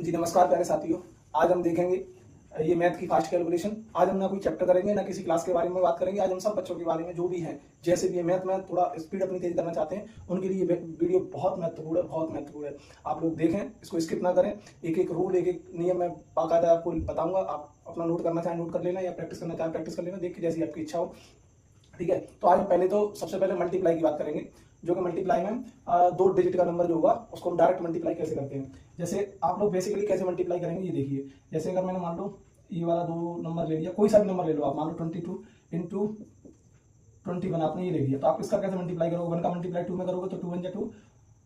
जी नमस्कार प्यारे साथियों। आज हम देखेंगे ये मैथ की फास्ट कैलकुलेशन। आज हम ना कोई चैप्टर करेंगे ना किसी क्लास के बारे में बात करेंगे। आज हम सब बच्चों के बारे में जो भी हैं, जैसे भी ये मैथ में थोड़ा स्पीड अपनी तेज करना चाहते हैं, उनके लिए ये वीडियो बहुत महत्वपूर्ण है, बहुत महत्वपूर्ण है। आप लोग देखें, इसको स्किप ना करें। एक एक रूल, एक एक नियम मैं बाकायदा आपको बताऊंगा। आप अपना नोट करना चाहें नोट कर लेना, या प्रैक्टिस करना चाहें प्रैक्टिस कर लेना, देख के जैसी आपकी इच्छा हो। ठीक है, तो आज पहले तो सबसे पहले मल्टीप्लाई की बात करेंगे, जो कि मल्टीप्लाई में 2 डिजिट का नंबर जो होगा उसको हम डायरेक्ट मल्टीप्लाई कैसे करते हैं। जैसे आप लोग बेसिकली कैसे मल्टीप्लाई करेंगे ये देखिए। जैसे अगर मैंने मान लो ये वाला 2 नंबर ले लिया, कोई सा भी नंबर ले लो आप, मान लो 22 इंटू 21 आपने ये ले लिया, तो आप इसका कैसे मल्टीप्लाई करोगे। 1 का मल्टीप्लाई 2 में करोगे तो 2 1 जा 2,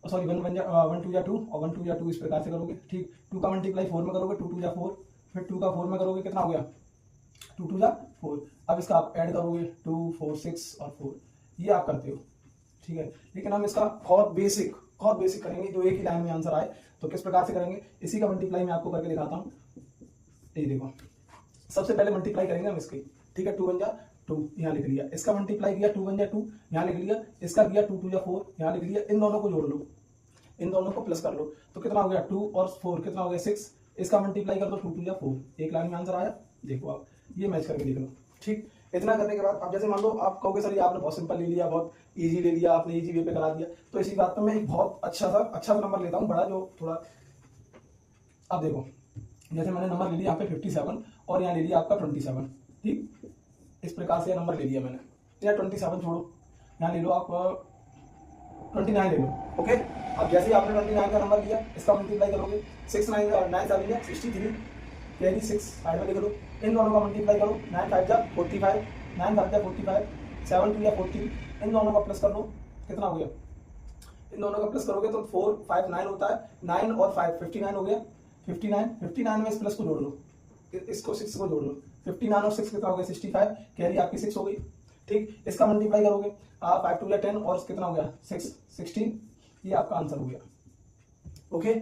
सॉरी 1 2 जा 2 और 1 2 जा 2, इस प्रकार से करोगे। ठीक, 2 का मल्टीप्लाई 4 में करोगे, 2 2 जा 4, फिर 2 का 4 में करोगे, कितना हो गया 2 2 जा 4। अब इसका आप ऐड करोगे 2 4 6 और 4, ये आप करते हो। ठीक है, लेकिन हम इसका बहुत बेसिक करेंगे, जो एक ही लाइन में आंसर आए। तो किस प्रकार से करेंगे, इसी का मल्टीप्लाई मैं आपको करके दिखाता हूँ। ये देखो, सबसे पहले मल्टीप्लाई करेंगे हम इसकी। ठीक है, 2 1 जा 2 यहाँ लिख लिया, इसका मल्टीप्लाई किया 2 1 जा 2 यहाँ लिख लिया, इसका किया 2 2 जा 4 यहाँ लिख लिया। इन दोनों को जोड़ लो, इन दोनों को प्लस कर लो, तो कितना हो गया 2 और 4 कितना हो गया 6। इसका मल्टीप्लाई कर दो 2 2 जा 4, एक लाइन में आंसर आया। देखो आप ये मैच करके देख लो। ठीक, इतना करने के बाद अब जैसे मान लो आप कहोगे सर ये आपने बहुत सिंपल ले लिया, बहुत इजी ले लिया, आपने इजी वे पे करा दिया, तो इसी बात पर मैं एक बहुत अच्छा सा नंबर लेता हूँ, बड़ा जो थोड़ा। अब देखो, जैसे मैंने नंबर ले लिया यहाँ पे 57 और यहाँ ले लिया आपका 27। ठीक, इस प्रकार से नंबर ले लिया मैंने, या 27 छोड़ो, यहाँ ले लो आप 29 ले लो। ओके, अब जैसे ही आपने 29 का नंबर लिया, इसका मल्टीप्लाई करोगे 6 9 9 7 63, कैरी 6 साइड में लिख दो। इन दोनों का मल्टीप्लाई करो, 9 5 जा 45, 9 5 जा 45, 7 2 जा 40, इन दोनों का प्लस कर लो, कितना हो गया। इन दोनों का प्लस करोगे तो 4 5 9 होता है, 9 और 5 59 हो गया। 59 में इस प्लस को जोड़ लो, इसको 6 को जोड़ लो, 59 और 6 कितना हो गया 65, कैरी आपकी 6 हो गई। ठीक, इसका मल्टीप्लाई करोगे 5 2 या 10 और कितना हो गया 6 16, ये आपका आंसर हो गया। ओके,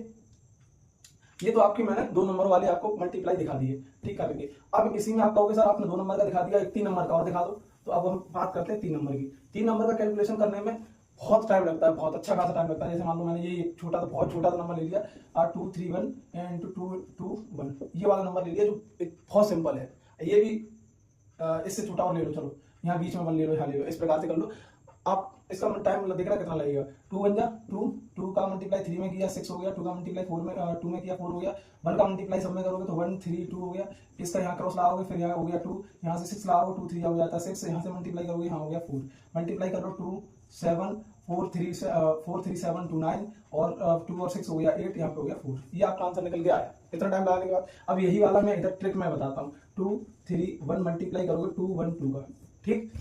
ये तो आपकी मैंने 2 नंबर वाले आपको मल्टीप्लाई दिखा दिए। ठीक करके अब इसी में आप कहोगे सर आपने 2 नंबर का दिखा दिया, एक 3 नंबर का और दिखा दो। तो अब हम बात करते हैं 3 नंबर की। 3 नंबर का कैलकुलेशन करने में बहुत टाइम लगता है, बहुत अच्छा खासा टाइम लगता है। जैसे मान लो मैंने ये छोटा तो बहुत छोटा सा नंबर ले लिया 2 3 1 इंटू 2 2 1, ये वाला नंबर ले लिया जो बहुत सिंपल है। ये भी इससे छोटा और ले लो, चलो यहाँ बीच में 1 ले लो, यहाँ ले लो, इस प्रकार से कर लो। आप इसका टाइम देखना कितना लगेगा। 2 1 जा 2, 2 का मल्टीप्लाई 3 में किया 6 हो गया, 2 का मल्टीप्लाई 4 में 2 में किया 4 हो गया, 1 का मल्टीप्लाई सब में करोगे तो 1 3 2 हो गया। इसका यहाँ क्रॉस लगाओगे, फिर यहाँ हो गया 2, यहाँ से 6 लगाओगे 2 3 हो जाता है 6, यहाँ से मल्टीप्लाई करोगे यहाँ हो गया 4, मल्टीप्लाई कर लो 2 7 4 3 7 2 9 और 2 और 6 हो गया 8, यहाँ पे हो गया 4। ये आपका आंसर निकल के आया इतना टाइम लगाने के बाद। अब यही वाला मैं इधर ट्रिक मैं बताता हूँ। 2 3 1 मल्टीप्लाई करोगे 2 1 2 का। ठीक,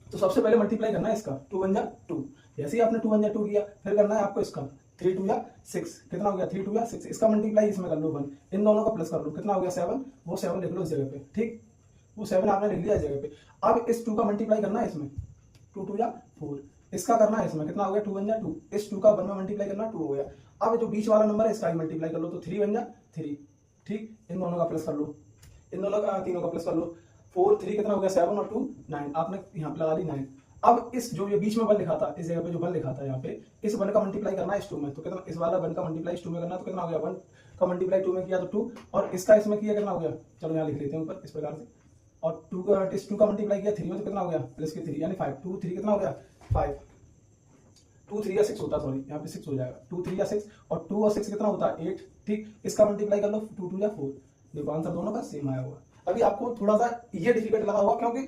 तो सबसे पहले मल्टीप्लाई करना है इसका 2 1 जा 2, जैसे ही आपने 2 1 जा 2 किया, फिर करना है आपको इसका 3 2 जा 6, कितना हो गया 3 2 जा 6, इसका मल्टीप्लाई इसमें कर लो 1, इन दोनों का प्लस कर लो, कितना हो गया 7, वो 7 लिख लो इस जगह पे। ठीक, वो 7 आपने लिख लिया इस जगह पे। अब इस 2 का मल्टीप्लाई करना है इसमें 2 2 जा 4, इसका करना है इसमें, कितना हो गया 2 1 जा 2, इस 2 का 1 में मल्टीप्लाई करना 2 हो गया। अब जो बीच वाला नंबर है इसका मल्टीप्लाई कर लो, तो 3 1 जा 3। ठीक, इन दोनों का प्लस कर लो, इन दोनों का तीनों का प्लस कर लो, 4 3 कितना हो गया 7 और 2 9, आपने यहाँ पे लगा दी 9। अब इस जो ये बीच में 1 लिखा था, इस जगह पे जो 1 लिखा था यहाँ पे, इस 1 का मल्टीप्लाई करना है इस 2 में, तो कितना इस वाला 1 का मल्टीप्लाई इस 2 में करना, तो कितना हो गया 1 का मल्टीप्लाई 2 में किया तो 2, और इसका इसमें किया कितना हो गया, चलो यहाँ लिख लेते हैं ऊपर इस प्रकार से, और 2 का इस 2 का मल्टीप्लाई किया 3 में, तो कितना हो गया प्लस के 3 यानी 5, 2 3 कितना हो गया 5, 2 3 या 6 होता है, सॉरी यहाँ पे 6 हो जाएगा, 2 3 या 6 और 2 और 6 कितना होता है 8। ठीक, इसका मल्टीप्लाई कर लो 2 2 या 4, देखो आंसर दोनों का सेम आया होगा। अभी आपको थोड़ा सा ये डिफिकल्ट लगा होगा, क्योंकि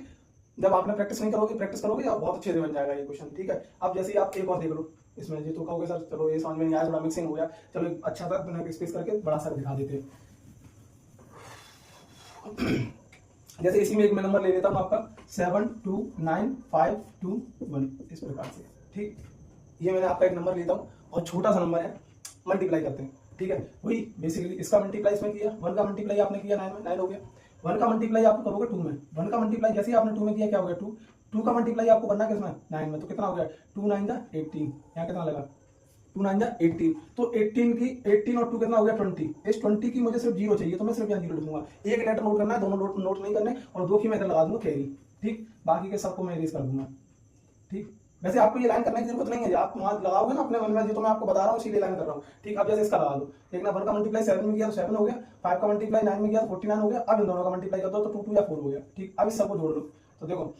जब आपने प्रैक्टिस नहीं करोगे, प्रैक्टिस करोगे आप बहुत अच्छे से बन जाएगा ये क्वेश्चन। ठीक है, अब जैसे ही आप एक और देख लो इसमें, जी तो कहोगे सर चलो ये समझ में नहीं आया, थोड़ा मिक्सिंग हो गया, चलो अच्छा सा बिना स्पेस करके बड़ा सा दिखा देते हैं। जैसे इसी में एक मैं नंबर ले लेता हूँ आपका 7 2 9 5 2 1, इस प्रकार से। ठीक, ये मैंने आपका एक नंबर लेता हूँ, बहुत छोटा सा नंबर है, मल्टीप्लाई करते हैं। ठीक है, वही बेसिकली इसका मल्टीप्लाई इसमें किया, 1 का मल्टीप्लाई आपने किया 9 में, 9 हो गया। 1 का मल्टीप्लाई आप करोगे 2 में, 1 का मल्टीप्लाई जैसे ही आपने 2 में किया क्या हो गया 2, 2 का मल्टीप्लाई आपको करना किसमें 9 में, तो कितना हो गया 2 9 जा 18, यहाँ कितना लगा 2 9 जा 18, तो 18 की 18 और 2 कितना हो गया 20, इस 20 की मुझे सिर्फ 0 चाहिए, तो मैं सिर्फ यहाँ 0 लिखूंगा। एक लेटर नोट करना है, दोनों नोट नहीं करने, और 2 की मैं इधर लगा दूंगा कैरी। ठीक, बाकी के सबको मैं इरेज कर दूंगा। ठीक, वैसे आपको ये लाइन करने की जरूरत नहीं है, आप वहां लगाओगे ना अपने मन में, जो मैं आपको बता रहा हूँ इसीलिए लाइन कर रहा हूँ। ठीक, अब जैसे इसका लगा दो, देखना 1 का मल्टीप्लाई 7 में किया तो 7 हो गया, 5 का मल्टीप्लाई 9 में किया तो 49 हो गया। अब इन दोनों का मल्टीप्लाई कर दो तो 2 2 या 4 हो गया। ठीक, अब इस सबको जोड़ लो तो देखो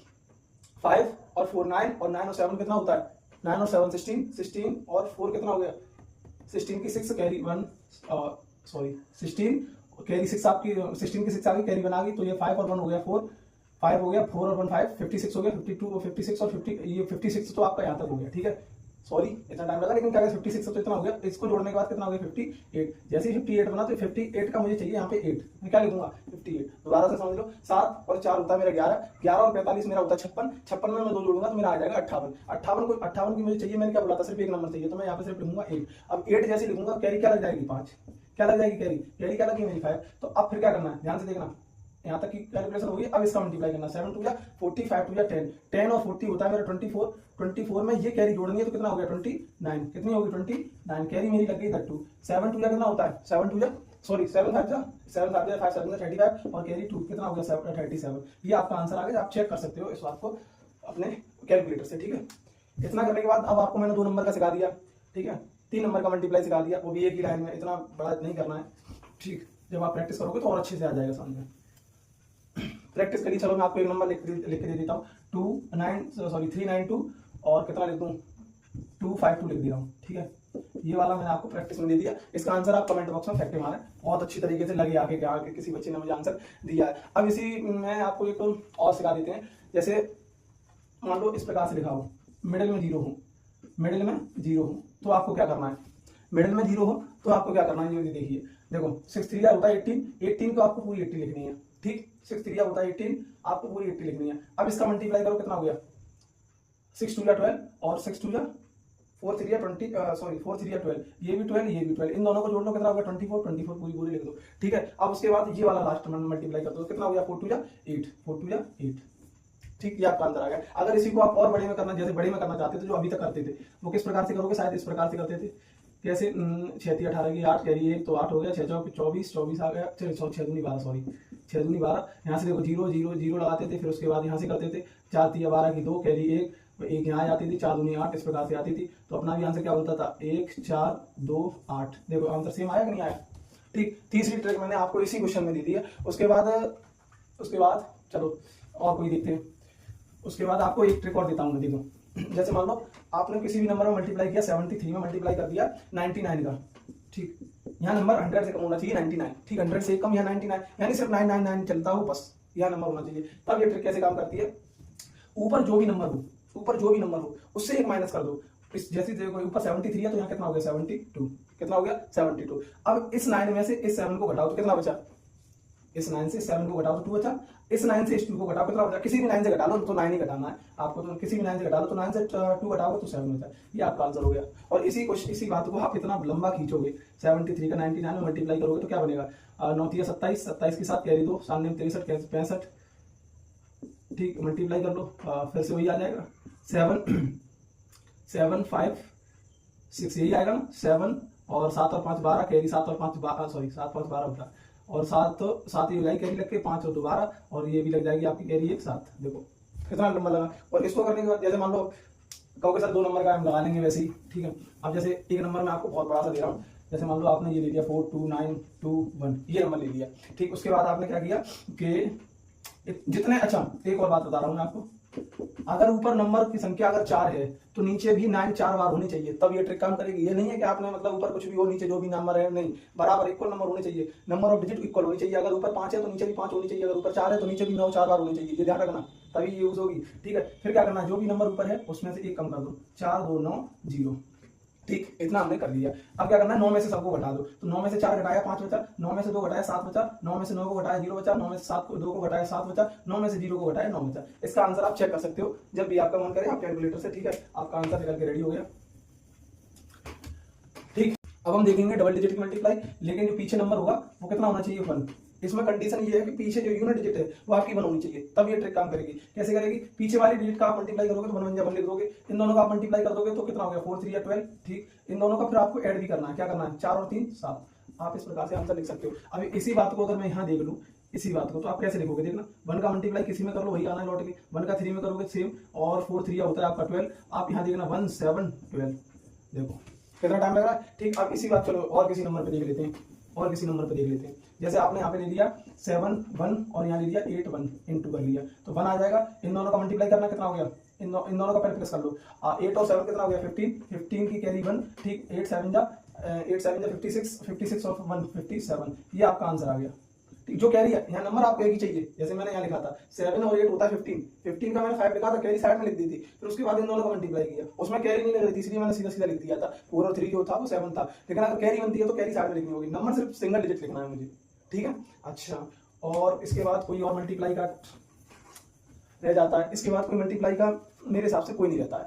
5 और 4 9 और 9 और 7 कितना होता है, 9 और 7 16, 16 और 4 कितना हो गया, 16 की 6 कैरी 1, सॉरी 16 कैरी 6 आपकी, 16 की 6 आ गई, कैरी 1 आ गई, तो ये 5 और 1 हो गया 4, 5 हो गया, 4 और 1 5, 56 हो गया, 52 और 56 और 50, ये 56 तो आपका यहाँ तक हो गया। ठीक है, सॉरी इतना टाइम लगा, लेकिन क्या 56 तो इतना हो गया, इसको जोड़ने के बाद कितना हो गया 58। जैसे ही 58 बना तो 58 का मुझे चाहिए यहाँ पे 8, मैं क्या लिखूंगा 58। दोबारा से समझ लो, 7 और 4 होता है मेरा 11, 11 और 45 मेरा होता है 56, 56 में मैं 2 जोड़ूंगा तो मेरा आ जाएगा 58, 58 की मुझे चाहिए, मैंने क्या बोला था सिर्फ एक नंबर चाहिए, तो मैं यहाँ पे सिर्फ लिखूंगा 8। अब 8 जैसे लिखूंगा, कैरी क्या लग जाएगी 5, क्या लग जाएगी कैरी, कैरी क्या लगी मेरी 5। तो अब फिर क्या करना है, ध्यान से देखना, यहाँ तक की कैलकुलेशन होगी। अब इसका मल्टीप्लाई करना, 7 2 या 40, 5 2 या 10, 10 और 40 होता है मेरा 24, 24 में ये कैरी जोड़नी है तो कितना हो गया 29, कितनी होगी 29, कैरी मेरी लग गई 32, 7 2 या कितना होता है 7 2 या सॉरी 7 5 जा 7 5 5 7 35 और कैरी 2 कितना हो गया 37। ये आपका आंसर आ गया, आप चेक कर सकते हो इस बात को अपने कैलकुलेटर से। ठीक है, इतना करने के बाद अब आपको मैंने 2 नंबर का सिखा दिया, ठीक है, 3 नंबर का मल्टीप्लाई सिखा दिया, वो भी एक ही लाइन में, इतना बड़ा नहीं करना है। ठीक, जब आप प्रैक्टिस करोगे तो और अच्छे से आ जाएगा समझ में। प्रैक्टिस करिए, चलो मैं आपको एक नंबर लिख के दे देता हूँ, 392 और कितना लिख दूँ 252 लिख दिया हूँ। ठीक है, ये वाला मैंने आपको प्रैक्टिस में दे दिया, इसका आंसर आप कमेंट बॉक्स में फैक्ट मारें, बहुत अच्छी तरीके से लगे आगे आगे किसी बच्चे ने मुझे आंसर दिया है। अब इसी में आपको एक और सिखा देते हैं, जैसे मान लो इस प्रकार से लिखा हो, मिडिल में 0 हो, मिडिल में 0 हो तो आपको क्या करना है, मिडिल में 0 हो तो आपको क्या करना है, ये देखिए, देखो 6 3 होता है 18, 18 को आपको पूरी 80 लिखनी है। ठीक, 6 3 होता है 18, आपको पूरी 80 लिखनी है। अब इसका मल्टीप्लाई करो, कितना हो गया 6 2 या 12 और 6 2 या 4 3 या 20, सॉरी 4 3 या 12, ये भी 12 ये भी 12, इन दोनों को जोड़ लो, कितना हो गया 24, 24 पूरी पूरी लिख दो। ठीक है, अब उसके बाद ये वाला लास्ट में मल्टीप्लाई कर दो, कितना हो गया 4 2 या 8, 4 2 या 8। ठीक, ये आपका आंसर आ गया। अगर इसी को आप और बड़े में करना, जैसे बड़े में करना चाहते थे जो अभी तक करते थे, वो किस प्रकार से करोगे, शायद इस प्रकार से करते थे, कैसे 6 3 18 की 8 कैरी 1 तो 8 हो गया, 6 4 24 24 आ गया, 6 दूनी 12, सॉरी 6 दूनी 12, यहाँ से देखो 0 0 0 लगाते थे, फिर उसके बाद यहाँ से करते थे 4 3 12 की 2 कैरी 1 यहाँ आती थी, 4 दूनी 8, इस प्रकार से आती थी, तो अपना भी आंसर क्या बनता था 1 4 2 8। देखो आंसर सेम आया कि नहीं आया। ठीक, तीसरी ट्रिक मैंने आपको इसी क्वेश्चन में दी थी है। उसके बाद चलो और कोई देखते हैं। उसके बाद आपको एक ट्रिक और देता हूँ मैं, देखो जैसे मान लो आपने किसी भी नंबर में मल्टीप्लाई किया, 73 में मल्टीप्लाई कर दिया 99 का। ठीक, यहाँ नंबर 100 से कम होना चाहिए 99। ठीक, 100 से कम, यहाँ 99 यानी सिर्फ 999 चलता हो, बस यह नंबर होना चाहिए। तब ये ट्रिक कैसे काम करती है, ऊपर जो भी नंबर हो उससे एक माइनस कर दो। इस जैसे देखो ऊपर 73 है तो यहाँ कितना हो गया 72, कितना हो गया 72। अब इस 9 में से इस 7 को घटाओ तो कितना बचा, इस 9 से 7 को घटाओ तो 2 बचा, इस 9 से इस 2 को घटाओ कितना बचा, किसी भी 9 से घटा लो तो 9 ही घटाना है आपको, तो किसी भी 9 से घटा लो तो 9 से 2 घटाओगे तो 7 बचा। ये आपका आंसर हो गया। और इसी बात को आप इतना लंबा खींचोगे, 73 का 99 में मल्टीप्लाई करोगे तो क्या बनेगा, 9 3 27, 27 के साथ कैरी 2, 7 63 65। ठीक, मल्टीप्लाई कर लो, फिर से वही आ जाएगा 7 5 6, यही आएगा ना 7 और 7 और 5 12, कैरी 7 और 5 सॉरी 7 5 12 होता है, और 7 तो 7 ही हो जाएगी कैरी लग के, 5 और 2 12, और ये भी लग जाएगी आपकी कैरी 1 7। देखो कितना नंबर लगा। और इसको करने के बाद जैसे मान लो कहोगे सर 2 नंबर का हम लगा लेंगे वैसे ही। ठीक है, अब जैसे एक नंबर में आपको बहुत बड़ा सा दे रहा हूँ, जैसे मान लो आपने ये ले लिया 4 2 9 2 1, ये नंबर ले लिया। ठीक, उसके बाद आपने क्या किया कि जितने, अच्छा एक और बात बता रहा हूँ मैं आपको, अगर ऊपर नंबर की संख्या अगर 4 है तो नीचे भी 9 4 बार होनी चाहिए, तब ये ट्रिक काम करेगी। ये नहीं है कि आपने मतलब ऊपर कुछ भी हो नीचे जो भी नंबर है, नहीं, बराबर इक्वल नंबर होने चाहिए, नंबर ऑफ डिजिट इक्वल होनी चाहिए। अगर ऊपर 5 है तो नीचे भी 5 होनी चाहिए, अगर ऊपर 4 है तो नीचे भी 9 4 बार होनी चाहिए, ये ध्यान रखना, तभी ये यूज होगी। ठीक है, फिर क्या करना है, जो भी नंबर ऊपर है उसमें से एक कम कर दो, 4 2 9 0। ठीक, इतना हमने कर दिया। अब क्या करना है, 9 में से सबको घटा दो, तो 9 में से 4 घटाया 5 बचा, 9 में से 2 घटाया 7 बचा, 9 में से 9 को घटाया 0 बचा, 9 में से 7 को 2 को घटाया 7 बचा, 9 में से 0 को घटाया 9 बचा। इसका आंसर आप चेक कर सकते हो जब भी आपका मन करे, आप कैलकुलेटर से। ठीक है, आपका आंसर निकल के रेडी हो गया। ठीक, अब हम देखेंगे डबल डिजिट की मल्टीप्लाई, लेकिन जो पीछे नंबर होगा वो कितना होना चाहिए 1। इसमें कंडीशन ये है कि पीछे जो यूनिट डिजिट है वो आपकी 1 होनी चाहिए, तब ये ट्रिक काम करेगी। कैसे करेगी, पीछे वाली डिजिट का आप मल्टीप्लाई करोगे तो 1 1 लिख दोगे, इन दोनों का आप मल्टीप्लाई कर दोगे तो कितना हो गया 4 3 या 12। ठीक, इन दोनों का फिर आपको ऐड भी करना है, क्या करना है 4 और 3 7। आप इस प्रकार से आंसर लिख सकते हो। अब इसी बात को अगर मैं यहाँ देख लूँ, इसी बात को तो आप कैसे लिखोगे देखना, 1 का मल्टीप्लाई किसी में कर लो वही आना है लौट के, 1 का 3 में करोगे सेम, और 4 3 होता है आपका 12। आप यहाँ देखना 1 7 12, देखो कितना टाइम लग रहा है। ठीक, अब इसी बात चलो और किसी नंबर पे देख लेते हैं, और किसी नंबर पे देख लेते हैं। जैसे आपने यहाँ पे ले लिया 7 1 और यहाँ ले लिया 8 1 इंटू कर लिया तो 1 आ जाएगा। इन दोनों का मल्टीप्लाई करना कितना हो गया, इन दोनों का पहले प्लस कर लो। 8 और 7 कितना हो गया 15 की कैरी 1, ठीक 8 7 जा 56 56 और 1 57, ये आपका आंसर आ गया। ठीक, जो कैरी है यहाँ नंबर आपको एक ही चाहिए, जैसे मैंने यहाँ लिखा था 7 और 8 होता है 15 का मैंने 5 लिखा था, कैरी साइड में लिख दी थी, फिर उसके बाद इन दोनों का मल्टीप्लाई किया, उसमें कैरी नहीं लग रही थी इसलिए मैंने सीधा सीधा लिख दिया था। 4 और 3 जो था वो 7 था, लेकिन अगर कैरी बनती है तो कैरी साइड में लिखनी होगी, नंबर सिर्फ सिंगल डिजिट लिखना है मुझे। ठीक है, अच्छा और इसके बाद कोई और मल्टीप्लाई का रह जाता है, इसके बाद कोई मल्टीप्लाई का मेरे हिसाब से कोई नहीं रहता है।